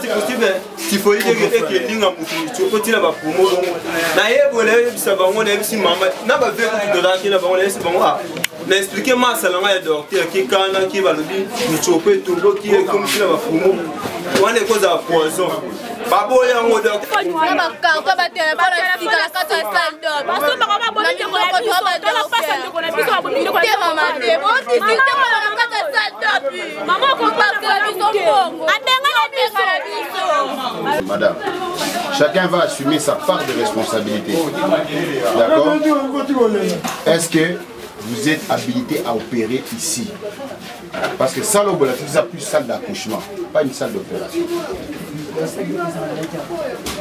c'est possible il faut dire que linga mutu ko tila ba promo na yebole bisa bango na bisi mama na ba veku dola ki na bango na bisi bango na expliquer ma salanga ya docteur ki kana ki ba lobi mutu to qui est comme si la promo on est cause à poison babo ya ngo docteur na ba ka ko ba tele ba la fika la ka to stand up parce que ba ba bonne ko la biso to la passe ko na biso ba bonne ko la mama de bon ti ti te ko la ka to stand up mama ko ba ka biso ko adenga la biso. Madame, chacun va assumer sa part de responsabilité. D'accord? Est-ce que vous êtes habilité à opérer ici? Parce que salle au bolet, c'est plus salle d'accouchement, pas une salle d'opération.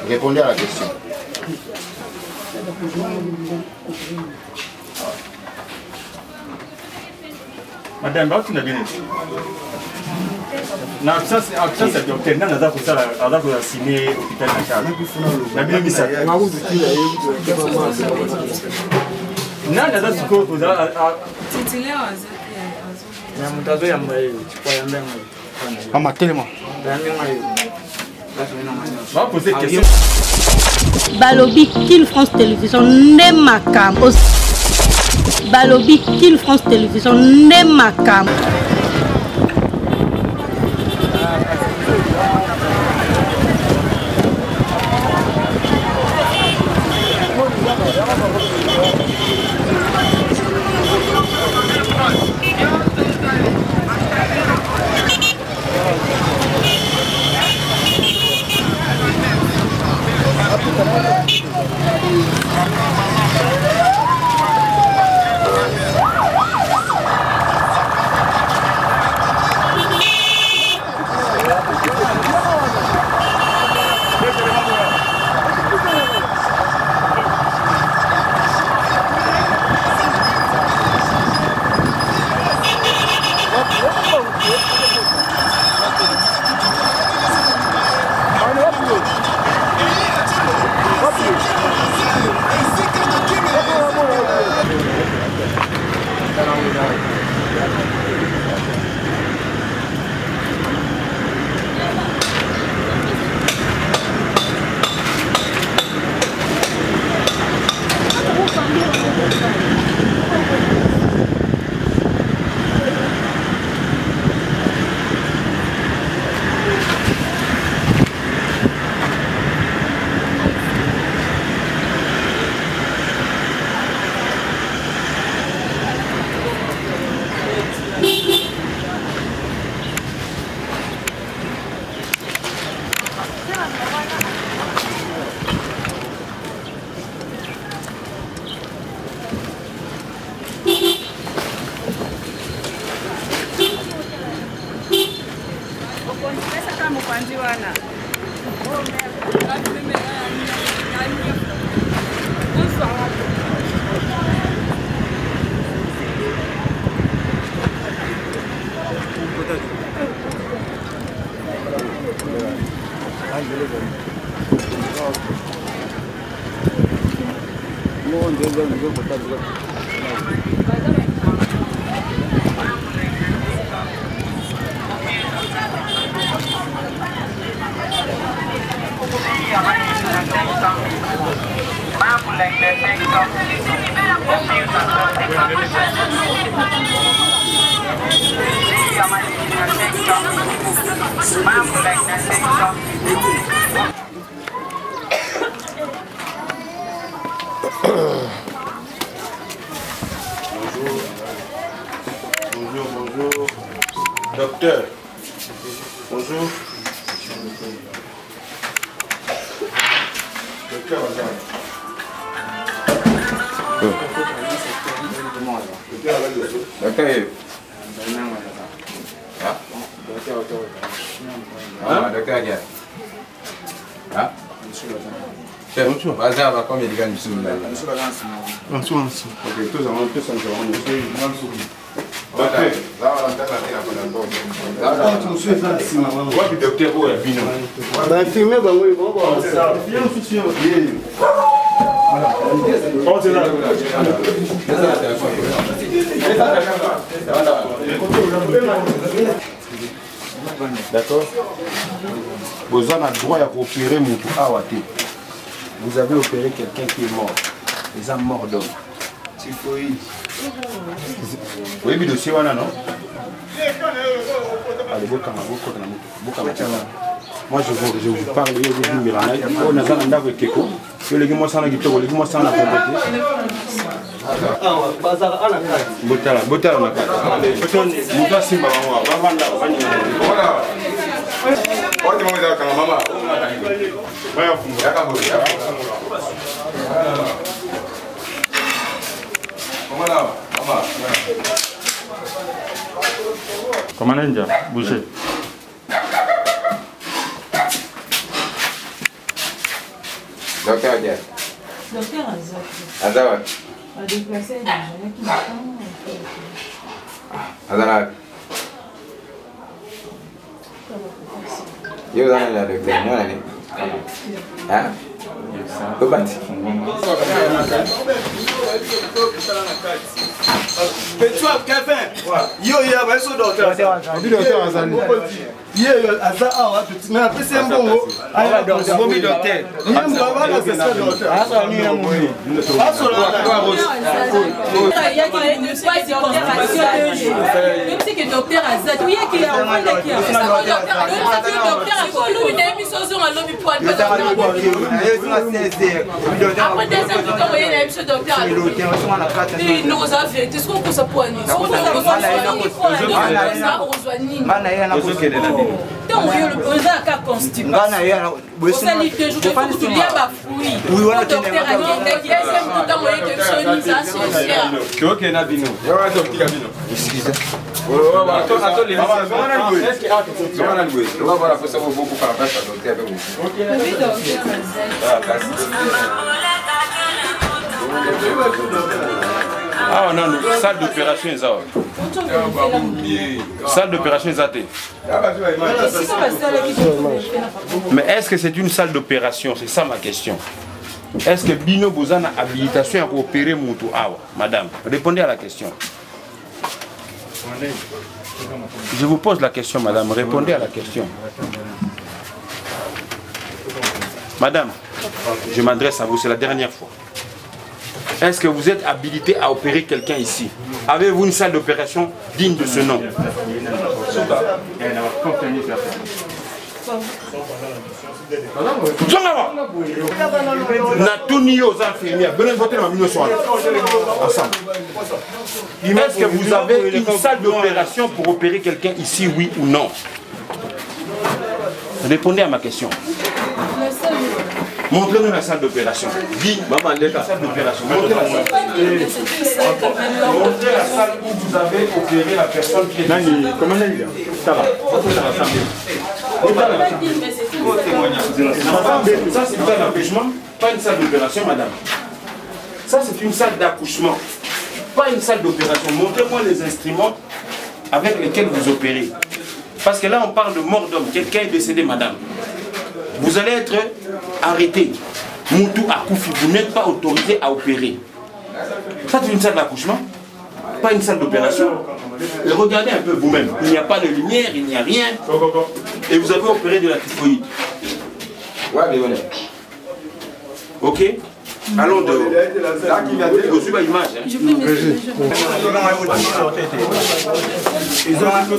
Répondez à la question. Madame, tu n'as bien dit. Na absence ya docteur nanga za kusala signer hôpital na charge. Na bien misa. Nanga za siko kuza titile wazo. Na mutazo ya mbaye kwa ya mbenga. Mama tellement. Va poser question. Balobi Kin France Télévision ne makam. Balobi Kin France Télévision ne makam. Bonjour. Docteur. Bonjour. Docteur, regarde. Docteur. Bonjour. Bazar va comme il gagne sous là. Bonjour. Ok, tous en plus D'accord. Vous avez le droit d'opérer mon tout awate. Vous avez opéré quelqu'un qui est mort. Les hommes morts d'homme. Oui, mais dossier wana non. Allez, moi je vous parle de Mirana. On a un avec Keko. Je les gens sont là qui te les gens sont là pour Botala na kata. Muta simba mama. Bavanda bani. Voilà. Wote mmoja kama mama. Baya fungo. Yakabo. Voilà, mama. Comment ninja, bouger. Docteur Adia. Docteur Azak. Azawad. A déplacé des gens qui m'attendent. Azawad. Yo dans la docteur, non allez. Hein? Au bâti. Petit Kevin. Yo ya ba so docteur. Docteur Azali. Yo asa awa petit na pese mbongo. Aya docteur. Bomi docteur. Ni mbaba na c'est ça docteur. Asa ni na mumi. Asa la Il y a qui ne pas de constatation de jour. Même si que docteur Azak, il y a qui a un monde qui a fait ça. Docteur Azak, lui n'a mis son à l'homme pour aller. Après des années, quand il y a un docteur Azak, il nous a fait. Est-ce qu'on peut s'appoigner? On peut Ah non, salle d'opération est ça. Salle d'opération est ça. Mais est-ce que c'est une salle d'opération? C'est ça ma question. Est-ce que Bino Bozan a habilitation à opérer Moutou Awa? Madame, répondez à la question. Je vous pose la question, madame. Répondez à la question. Madame, je m'adresse à vous, c'est la dernière fois. Est-ce que vous êtes habilité à opérer quelqu'un ici? Avez-vous une salle d'opération digne de ce nom? Est-ce que vous avez une salle d'opération pour opérer quelqu'un ici, oui ou non? Répondez à ma question. Montrez-nous la salle d'opération. Maman, la salle d'opération. Montrez la salle où vous avez opéré la personne qui est ici. Comment elle est? Ça va. Ça, c'est une salle d'accouchement, pas une salle d'opération, madame. Ça, c'est une salle d'accouchement, pas une salle d'opération. Montrez-moi les instruments avec lesquels vous opérez. Parce que là, on parle de mort d'homme. Quelqu'un est décédé, madame. Vous allez être arrêté. Moutou Akoufi, vous n'êtes pas autorisé à opérer. Ça, c'est une salle d'accouchement, pas une salle d'opération. Et regardez un peu vous-même. Il n'y a pas de lumière, il n'y a rien. Et vous avez opéré de la typhoïde. Ok? Allons dehors. Vous suivez l'image. Ils ont un peu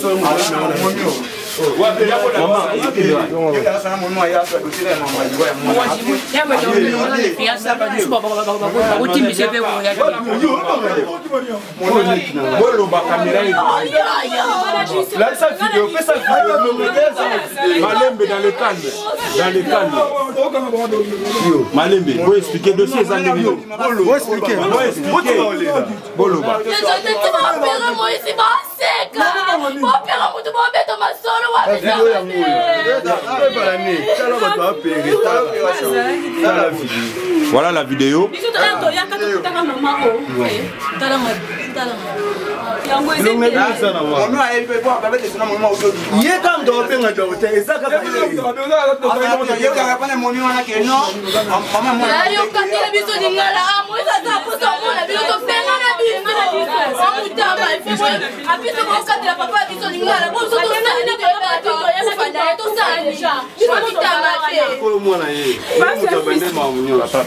Malembe dans le calme. Dans le calme. Malembe, vous expliquez dossier ça. Vous expliquez. Boloba. Voilà la vidéo.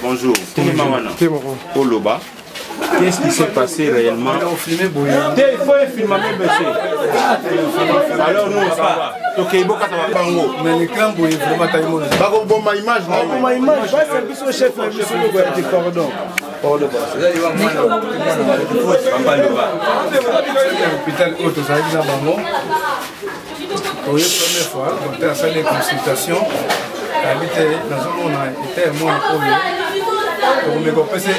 Bonjour. Qu'est-ce qui s'est passé réellement? Il faut filmer, monsieur. Alors nous, on va. Ok, il faut que ça va mais l'écran, il faut vraiment tailler mon image. Ma image, ma image. C'est le chef du cordon. L'hôpital Auto, ça arrive dans pour la première fois, le docteur a fait des consultations. Dans un monde, il était un monde pour me repasser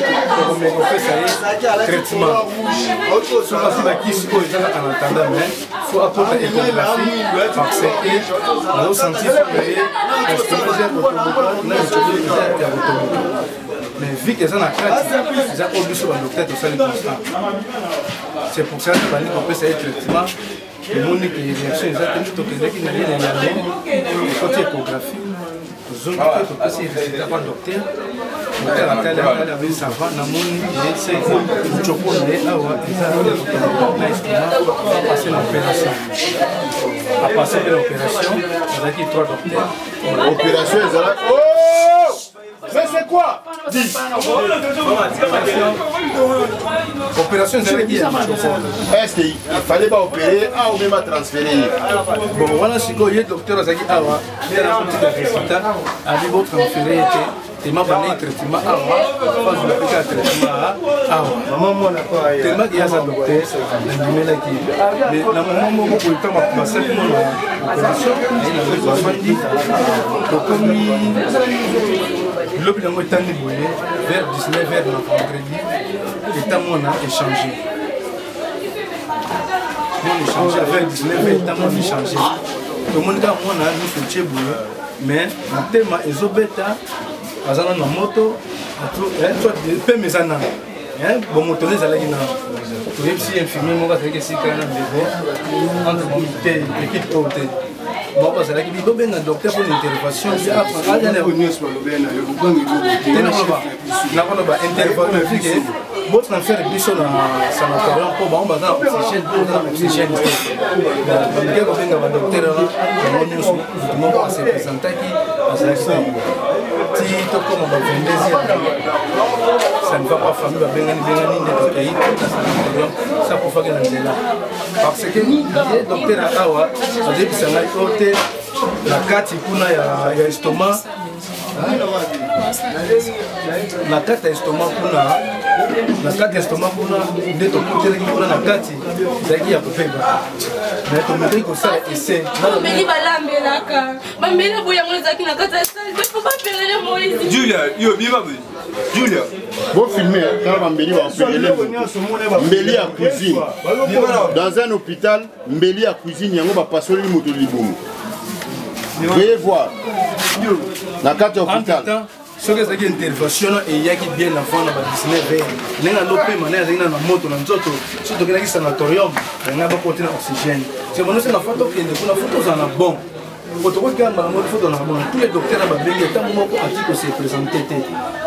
traitement. Sur la fille en attendant, mais il faut apporter l'échographie parce que nous avons senti mais vu que ça n'a pas ils ont obligé sur le docteur de faire le constat. C'est pour ça que nous avons fait ce traitement. Le monde qui est réaction, ils ont tout que qui n'a rien à côté échographie. Nous avons passé les résultats par le docteur. Le docteur a avait sa voix dans le monde et c'est que Chopo est là où ils ont passé l'opération. A passé l'opération, il a dit 3 docteurs. L'opération, ils ont dit oh! Mais c'est quoi? Opération, est-ce qu'il fallait pas opérer ou même transférer? Bon, voilà ce que le docteur a dit. Il a rapporté le résultat. Il a dit votre transféré était tellement banni le traitement pas de l'appliquer le traitement tellement qu'il y a ça docteur mais dans le moment où il temps à passer pour l'opération il a dit comme l'hôpital est en vers 19h dans vendredi et temps on a échangé avec 19h temps on a échangé tout le monde a nous fait mais le thème est obéta azana na moto toi pe mesana bon moto les ala gina to yepsi infirmier mo ka teke sikana bebo entre comité équipe côté bon parce que il doit bien un docteur pour l'intervention il a pas aller au news pour le bien na pas intervention votre affaire biso na sanatorium pour ba on bazana oxygène pour oxygène donc il y a un docteur là on news tout monde va se présenter qui ça ne va pas famille ça pour faire parce que le docteur Awa a dit que ça n'a côté la carte kuna ya estomac la carte estomac kuna la carte estomac kuna nde to kutela kuna na carte zaki ya kupeba mais to mettre comme ça et c'est bameli balambelaka bameli boya ngolo zaki na carte faut pas perdre Moïse Julia yo biba Julia vous filmez quand Mbeli va opérer Mbeli à cuisine dans un hôpital Mbeli à cuisine yango ba passer le moto liboum. Veuillez voir la carte hôpital ce que c'est une intervention et il y a qui bien l'enfant dans la 19 heures n'est pas l'opé mané avec na moto na nzoto surtout que la sanatorium n'a pas porté l'oxygène c'est bon c'est la photo qui est pour la photo en a bon quand on regarde la photo en a bon tous les docteurs na babengi tant moko article s'est présenté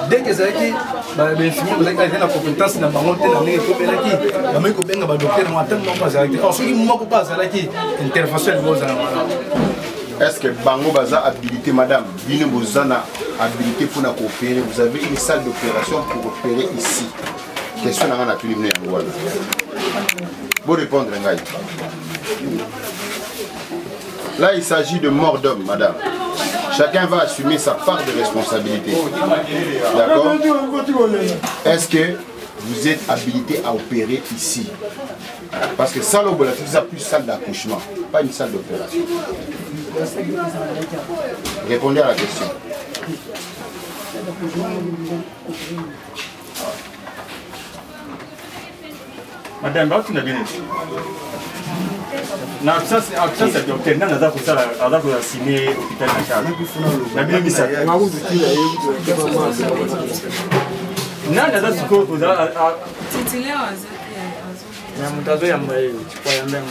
dès que ça qui ba infirmier vous avez la compétence na bango te na ndenge ko belaki ba meko benga ba docteur mo tant moko pas arrêté or ce qui moko pas arrêté intervention de vos est-ce que Bango Baza habilité, madame, Bine Bozana habilité pour coopérer? Vous avez une salle d'opération pour opérer ici. Question à la Tulimne Angola. Vous répondre, Ngaï. Là, il s'agit de mort d'homme, madame. Chacun va assumer sa part de responsabilité. D'accord? Est-ce que vous êtes habilité à opérer ici? Parce que salle opérative, c'est plus salle d'accouchement, pas une salle d'opération. Répondez à la question. Madame, tu n'as bien dit. Na absence ya docteur nanga za kusala aza ko signer hôpital na Charles. Na bien misa. Nanga za siko za titile waza. Ya mutazo ya mbaye kwa ya mbengo.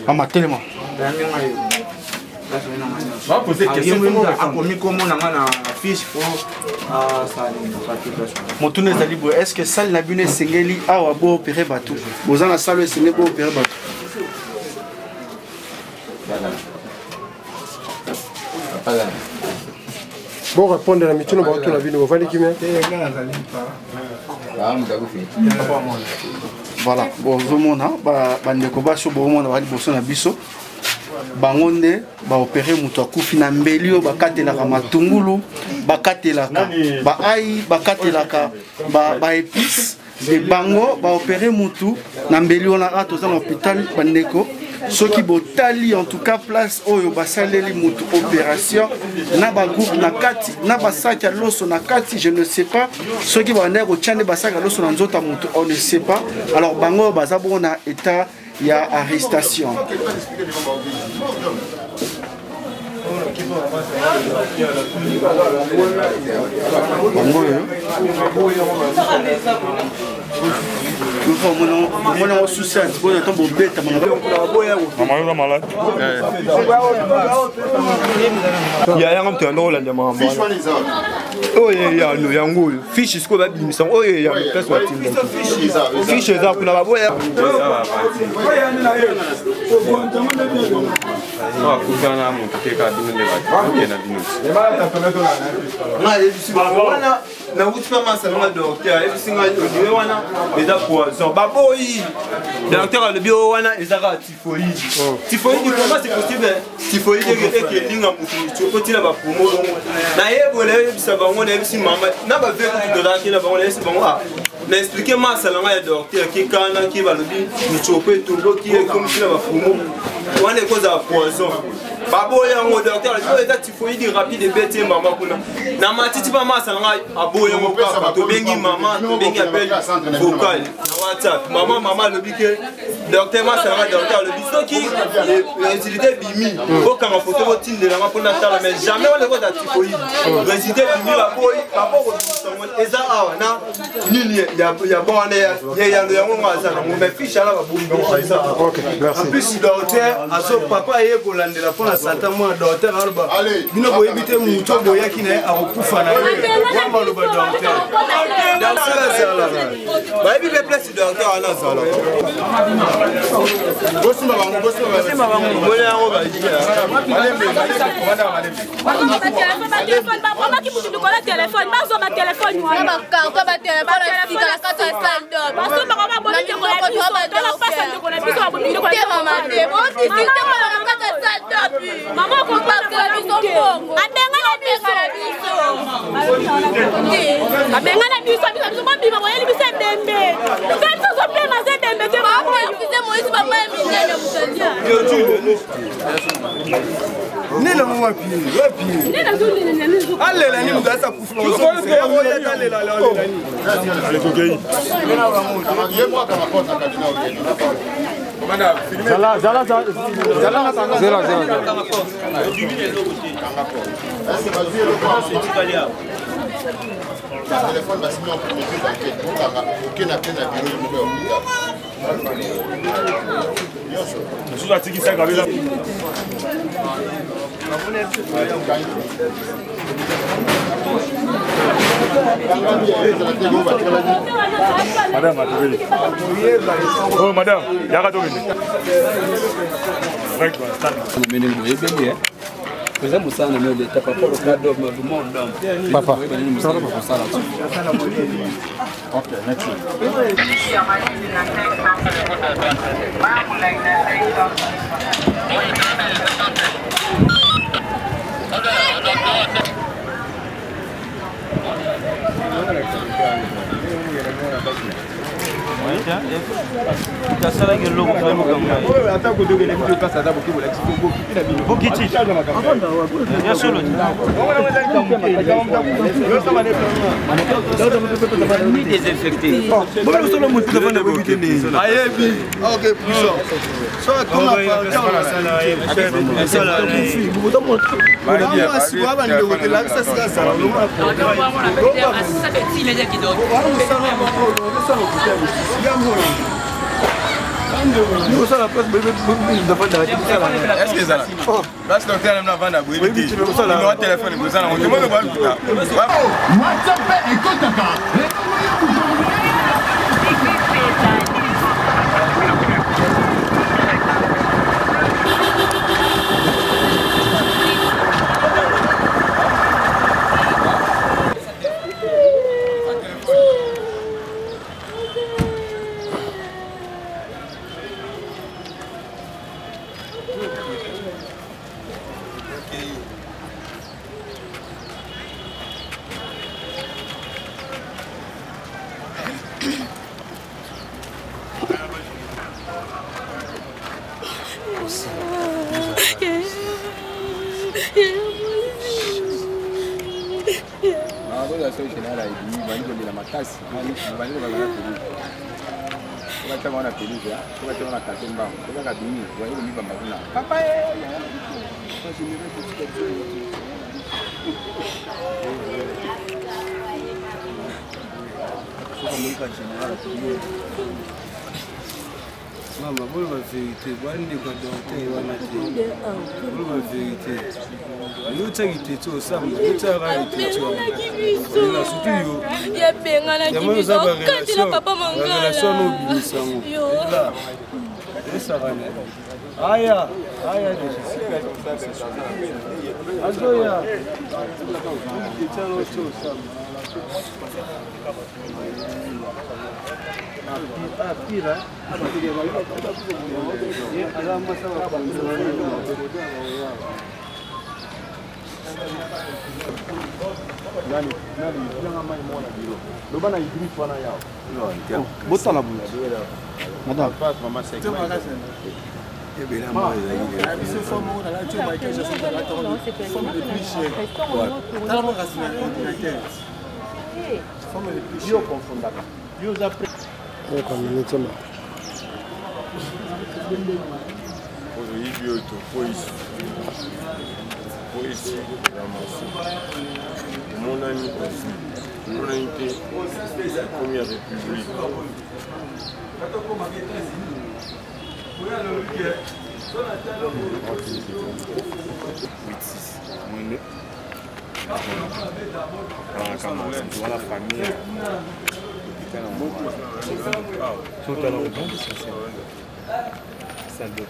Ama telema. va poser question akomi komo na ngana fiche fo motuna ezali boye est ce que sale na bino esengeli awa bo opéré bato boza na sale esengeli bo opéré bato bon répondre à mitino bato na bino bovali kimia voilà bozomona bandeko baso bomona bali boso na biso bango nde baopere moto akufi na mbeli oyo bakatelaka matungulu bakatelaka baai bakatelaka baépice e bango baopere motu na mbeli wana a toza na hôpital bandeko soki botali en tout cas place oyo basaleli motu opération na bagroupe na kati na basaki ya loso na kati je ne sais pas soki bandeko kotia nde basaki ya loso na nzota motu on ne sait pas alors bango baza bongo na état ya arrestation mona o suspense bona tombo beta mama malade ya yanga mtu ando la mama oye ya no yango fiche siko ba bimisa oye ya pesa watinda fiche za kuna baboya no kuzana mtu keka dinle ba kena dinle na yebisi wana na utima masanga docteur yebisi nga odiwe wana eza poison baboyi docteur le bio wana ezaka typhoïde typhoïde comment c'est possible typhoïde que linga mutu chopotila ba pomo na yebole yebisa bango na yebisi mama na ba veku tudoraki na bango na yebisi bango na expliquer masanga ya docteur ki kana ki balobi muchope tulo ki comme si na ba pomo wana cause ya poison baboya ngo docteur le état typhoïde rapide bête mama kuna na matiti ba masanga aboya ngo papa to bengi mama to bengi appel vocal na WhatsApp mama lobi ke docteur masanga docteur lobi soki résultat bimi okanga photo otinde la mpona tala mais jamais on le voit typhoïde résultat bimi la boy papa ko eza awa na nini ya bona ya yango ngazana mo me fiche ala ba bumi OK merci en plus docteur aso papa ye ko landela pona santa mo docteur alba bino boye bité muto boya kina akokufa na ye wa lo ba docteur ba bi be place docteur ala sala bosimba bango boya yango ba jia téléphone bazo ba téléphone moi ba ka ba téléphone fika la kata stand up bazo ba ba bonne ko la biso la passa de ko la biso ba bonne ko la mama de mo ti ti te ko la kata stand up mama ko ba la biso bongo abenga la biso abenga la biso biso ba biba boyeli biso dembe quand ça plaît ma c'est dembe te ba ko biso mo isi ba ba minene mutandia nela mo wapi nela zuli nene alela ni mudasa kufuna ozo ya talela ni ale kokei Madame, oh madame, yaka to bini. Right one. Mene boye benge. Pesa musana no de tapa polo kado mo du monde. Papa. Okay, next one. Nous sommes la place de est-ce que ça là? Place docteur même la vendre à Bouy. Oui, tu veux ça là. Numéro de téléphone, vous allez on demande le bal. WhatsApp et Kotaka. Maman, vous la vérité, vous avez des docteurs, vous la vérité. Nous avons été tous ensemble, nous avons été tous ensemble. Surtout, il y a des relations, Aya, mon ami aussi, on a été la première république. Voilà la famille. Tout à l'heure, ça doit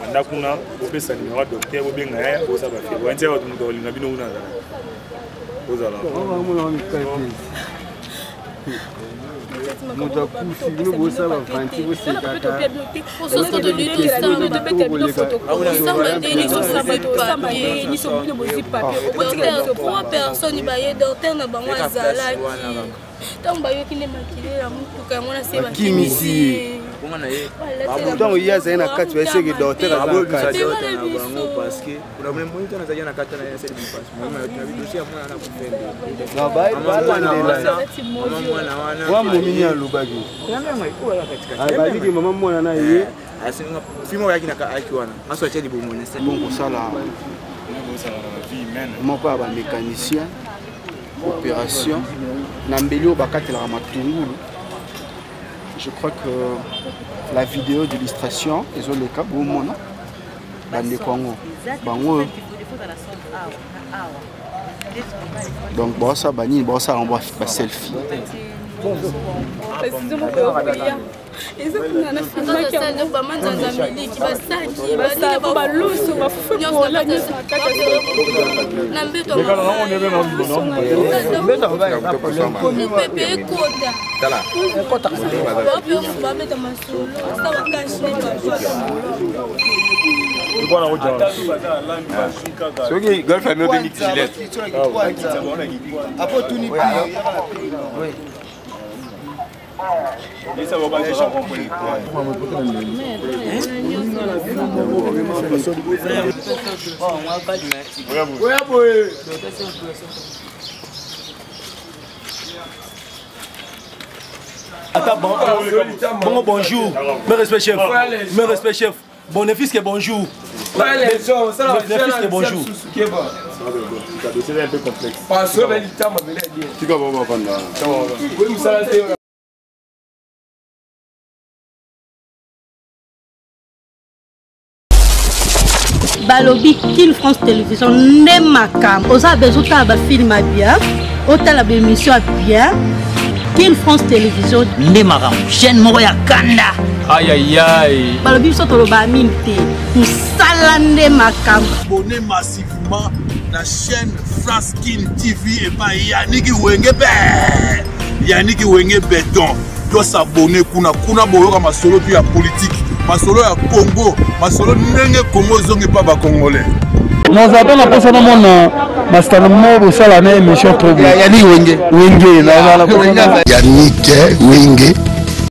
andakuna opesa numéro docteur obenga ya osaba fe wanze wa tumuto olinga bino una za ozala muda kufi bino bosaba vanti bosekaka donc il y a un cas tu vas essayer de docteur parce que on a même moyen de na kata na essayer de passer moi na dossier moi na kufenda na bai wa mumini ya lubagi bali ki mama mwana na ye asinga fimo yaki na akiwana aso acha di bomone c'est bon pour ça là mon papa mécanicien opération na mbelio bakatela matungulu. Je crois que la vidéo d'illustration, ils ont le cas pour moi, dans les Congo. Donc, bon, ça, on va faire selfie. Bon, bonjour. Me respect chef. Me respect chef. Bon fils que bonjour. Mes fils que bonjour. C'est un peu complexe. Balobi Kin France Télévision ne makam. Osa bezuta ba film bien. Ota la émission bien. Kin France Télévision ne makam. Chaîne moko ya kanda. Aïe aïe aïe. Balobi so toloba minte. Tout sala ne makam. Abonnez massivement la chaîne France Kin TV et pas Yannick Wenge Yannick Wenge Béton. Doit s'abonner kuna boyoka masolo puis ya politique. Masolo ya Congo, masolo ndenge Congo zongi pa ba congolais. Nous avons la personne à mon mastermo au salon émission trop bien. Yannick Wenge. Yannick Wenge.